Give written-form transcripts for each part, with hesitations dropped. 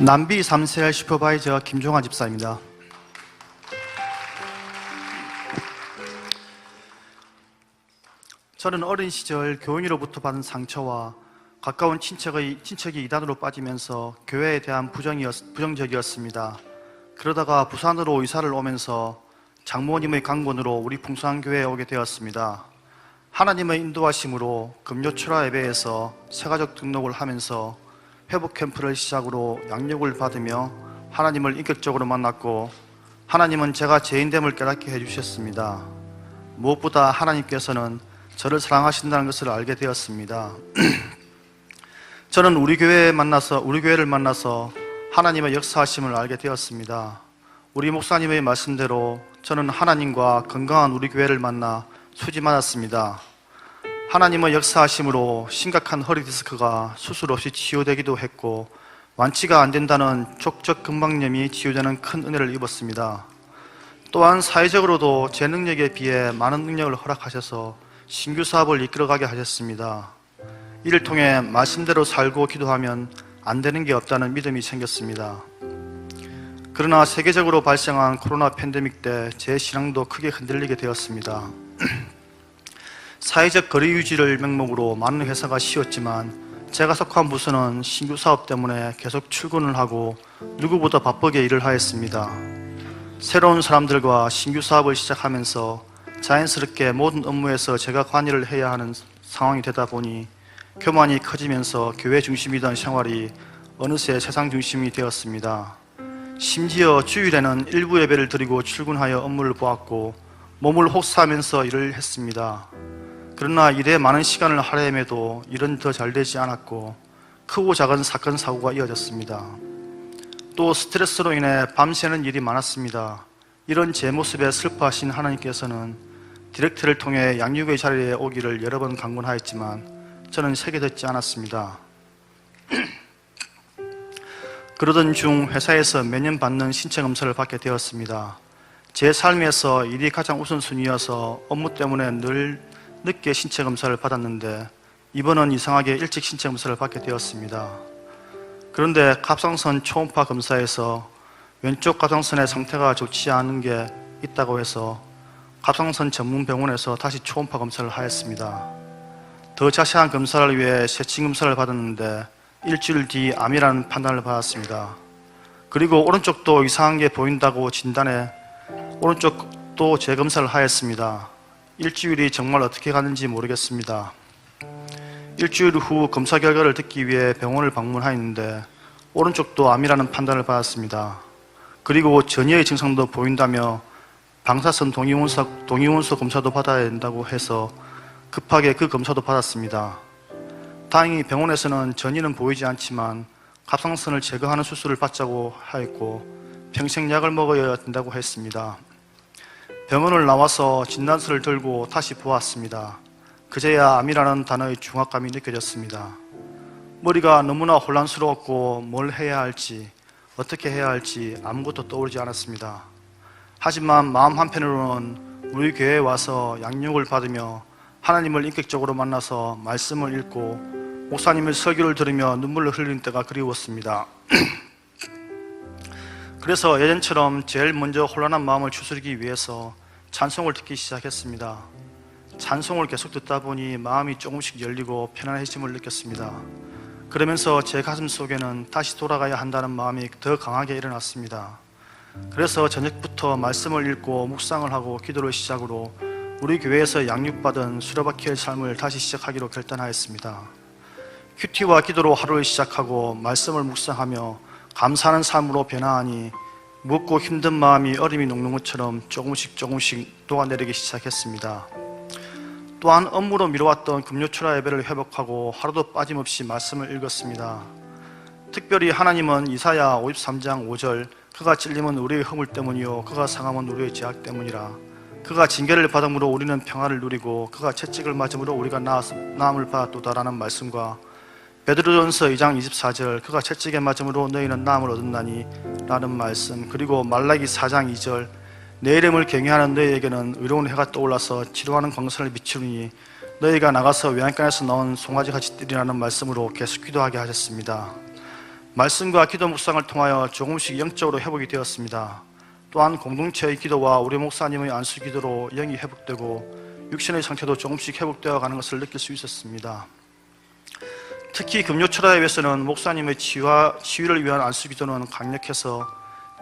남비 3셀 슈퍼바이저 김종환 집사입니다. 저는 어린 시절 교인으로부터 받은 상처와 가까운 친척이 이단으로 빠지면서 교회에 대한 부정적이었습니다. 그러다가 부산으로 이사를 오면서 장모님의 강권으로 우리 풍성교회에 오게 되었습니다. 하나님의 인도하심으로 금요초라 예배에서 새가족 등록을 하면서 회복 캠프를 시작으로 양육을 받으며 하나님을 인격적으로 만났고, 하나님은 제가 죄인됨을 깨닫게 해주셨습니다. 무엇보다 하나님께서는 저를 사랑하신다는 것을 알게 되었습니다. 저는 우리 교회를 만나서 하나님의 역사하심을 알게 되었습니다. 우리 목사님의 말씀대로 저는 하나님과 건강한 우리 교회를 만나 수지 맞았습니다. 하나님의 역사하심으로 심각한 허리 디스크가 수술 없이 치유되기도 했고, 완치가 안 된다는 족적 근막염이 치유되는 큰 은혜를 입었습니다. 또한 사회적으로도 제 능력에 비해 많은 능력을 허락하셔서 신규 사업을 이끌어가게 하셨습니다. 이를 통해 말씀대로 살고 기도하면 안 되는 게 없다는 믿음이 생겼습니다. 그러나 세계적으로 발생한 코로나 팬데믹 때 제 신앙도 크게 흔들리게 되었습니다. 사회적 거리 유지를 명목으로 많은 회사가 쉬었지만 제가 속한 부서는 신규 사업 때문에 계속 출근을 하고 누구보다 바쁘게 일을 하였습니다. 새로운 사람들과 신규 사업을 시작하면서 자연스럽게 모든 업무에서 제가 관여를 해야 하는 상황이 되다 보니 교만이 커지면서 교회 중심이던 생활이 어느새 세상 중심이 되었습니다. 심지어 주일에는 일부 예배를 드리고 출근하여 업무를 보았고 몸을 혹사하면서 일을 했습니다. 그러나 일에 많은 시간을 할애함에도 일은 더 잘 되지 않았고 크고 작은 사건 사고가 이어졌습니다. 또 스트레스로 인해 밤새는 일이 많았습니다. 이런 제 모습에 슬퍼하신 하나님께서는 디렉트를 통해 양육의 자리에 오기를 여러 번 강권하였지만 저는 새겨 듣지 않았습니다. 그러던 중 회사에서 매년 받는 신체 검사를 받게 되었습니다. 제 삶에서 일이 가장 우선순위여서 업무 때문에 늘 늦게 신체 검사를 받았는데 이번은 이상하게 일찍 신체 검사를 받게 되었습니다. 그런데 갑상선 초음파 검사에서 왼쪽 갑상선의 상태가 좋지 않은 게 있다고 해서 갑상선 전문 병원에서 다시 초음파 검사를 하였습니다. 더 자세한 검사를 위해 세친 검사를 받았는데 일주일 뒤 암이라는 판단을 받았습니다. 그리고 오른쪽도 이상한 게 보인다고 진단해 오른쪽도 재검사를 하였습니다. 일주일이 정말 어떻게 가는지 모르겠습니다. 일주일 후 검사 결과를 듣기 위해 병원을 방문하였는데 오른쪽도 암이라는 판단을 받았습니다. 그리고 전이의 증상도 보인다며 방사선 동위원소 검사도 받아야 된다고 해서 급하게 그 검사도 받았습니다. 다행히 병원에서는 전이는 보이지 않지만 갑상선을 제거하는 수술을 받자고 하였고 평생 약을 먹어야 된다고 했습니다. 병원을 나와서 진단서를 들고 다시 보았습니다. 그제야 암이라는 단어의 중압감이 느껴졌습니다. 머리가 너무나 혼란스러웠고 뭘 해야 할지, 어떻게 해야 할지 아무것도 떠오르지 않았습니다. 하지만 마음 한편으로는 우리 교회에 와서 양육을 받으며 하나님을 인격적으로 만나서 말씀을 읽고 목사님의 설교를 들으며 눈물을 흘리는 때가 그리웠습니다. 그래서 예전처럼 제일 먼저 혼란한 마음을 추스르기 위해서 찬송을 듣기 시작했습니다. 찬송을 계속 듣다 보니 마음이 조금씩 열리고 편안해짐을 느꼈습니다. 그러면서 제 가슴 속에는 다시 돌아가야 한다는 마음이 더 강하게 일어났습니다. 그래서 저녁부터 말씀을 읽고 묵상을 하고 기도를 시작으로 우리 교회에서 양육받은 수레바퀴의 삶을 다시 시작하기로 결단하였습니다. 큐티와 기도로 하루를 시작하고 말씀을 묵상하며 감사하는 삶으로 변화하니 무겁고 힘든 마음이 얼음이 녹는 것처럼 조금씩 녹아내리기 시작했습니다. 또한 업무로 미뤄왔던 금요초라 예배를 회복하고 하루도 빠짐없이 말씀을 읽었습니다. 특별히 하나님은 이사야 53장 5절 그가 찔림은 우리의 허물 때문이요 그가 상함은 우리의 죄악 때문이라. 그가 징계를 받음으로 우리는 평화를 누리고 그가 채찍을 맞음으로 우리가 나음을 받았도다라는 말씀과 베드로전서 2장 24절 그가 채찍에 맞음으로 너희는 나음을 얻었나니 라는 말씀, 그리고 말라기 4장 2절 내 이름을 경외하는 너희에게는 의로운 해가 떠올라서 치료하는 광선을 비추니 너희가 나가서 외양간에서 나온 송아지같이 뛰리라는 말씀으로 계속 기도하게 하셨습니다. 말씀과 기도 묵상을 통하여 조금씩 영적으로 회복이 되었습니다. 또한 공동체의 기도와 우리 목사님의 안수 기도로 영이 회복되고 육신의 상태도 조금씩 회복되어 가는 것을 느낄 수 있었습니다. 특히 금요철야에서는 목사님의 치유를 위한 안수 기도는 강력해서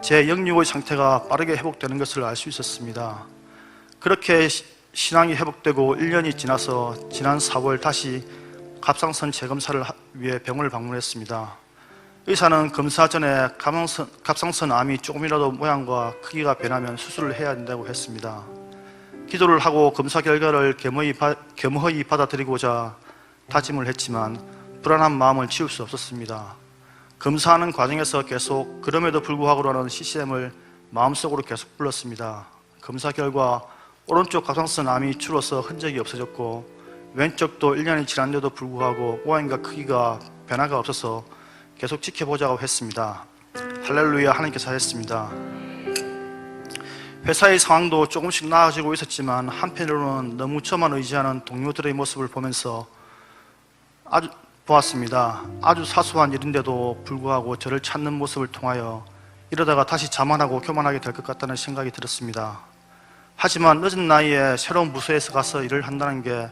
제 영육의 상태가 빠르게 회복되는 것을 알 수 있었습니다. 그렇게 신앙이 회복되고 1년이 지나서 지난 4월 다시 갑상선 재검사를 위해 병원을 방문했습니다. 의사는 검사 전에 갑상선 암이 조금이라도 모양과 크기가 변하면 수술을 해야 된다고 했습니다. 기도를 하고 검사 결과를 겸허히 받아들이고자 다짐을 했지만 불안한 마음을 지울 수 없었습니다. 검사하는 과정에서 계속 그럼에도 불구하고라는 CCM을 마음속으로 계속 불렀습니다. 검사 결과 오른쪽 갑상선 암이 줄어서 흔적이 없어졌고 왼쪽도 1년이 지났는데도 불구하고 모양과 크기가 변화가 없어서 계속 지켜보자고 했습니다. 할렐루야, 하나님께서 하셨습니다. 회사의 상황도 조금씩 나아지고 있었지만 한편으로는 너무 저만 의지하는 동료들의 모습을 보면서 보았습니다. 아주 사소한 일인데도 불구하고 저를 찾는 모습을 통하여 이러다가 다시 자만하고 교만하게 될 것 같다는 생각이 들었습니다. 하지만 늦은 나이에 새로운 부서에서 가서 일을 한다는 게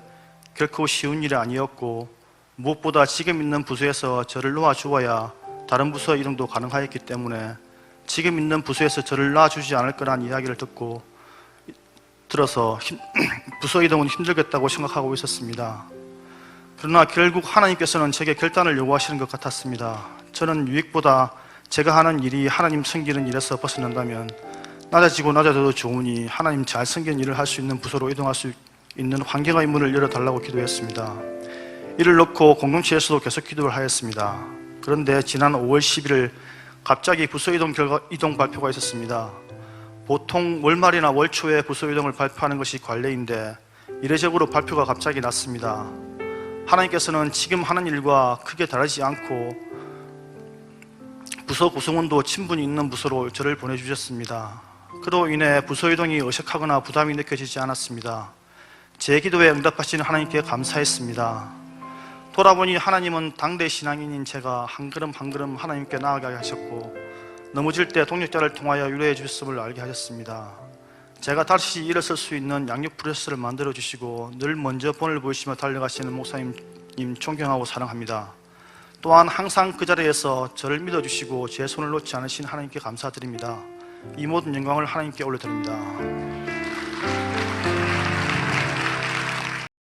결코 쉬운 일이 아니었고 무엇보다 지금 있는 부서에서 저를 놓아주어야 다른 부서 이동도 가능하였기 때문에 지금 있는 부서에서 저를 놔주지 않을 거란 이야기를 들어서 부서 이동은 힘들겠다고 생각하고 있었습니다. 그러나 결국 하나님께서는 제게 결단을 요구하시는 것 같았습니다. 저는 유익보다 제가 하는 일이 하나님 섬기는 일에서 벗어난다면 낮아지고 낮아져도 좋으니 하나님 잘 섬기는 일을 할 수 있는 부서로 이동할 수 있는 환경의 문을 열어달라고 기도했습니다. 이를 놓고 공동체에서도 계속 기도를 하였습니다. 그런데 지난 5월 11일 갑자기 부서 이동 발표가 있었습니다. 보통 월말이나 월초에 부서 이동을 발표하는 것이 관례인데 이례적으로 발표가 갑자기 났습니다. 하나님께서는 지금 하는 일과 크게 다르지 않고 부서 구성원도 친분이 있는 부서로 저를 보내주셨습니다. 그로 인해 부서 이동이 어색하거나 부담이 느껴지지 않았습니다. 제 기도에 응답하시는 하나님께 감사했습니다. 돌아보니 하나님은 당대 신앙인인 제가 한 걸음 한 걸음 하나님께 나아가게 하셨고 넘어질 때 동력자를 통하여 위로해 주셨음을 알게 하셨습니다. 제가 다시 일어설 수 있는 양육 프로세스를 만들어 주시고 늘 먼저 본을 보이시며 달려가시는 목사님 존경하고 사랑합니다. 또한 항상 그 자리에서 저를 믿어주시고 제 손을 놓지 않으신 하나님께 감사드립니다. 이 모든 영광을 하나님께 올려드립니다.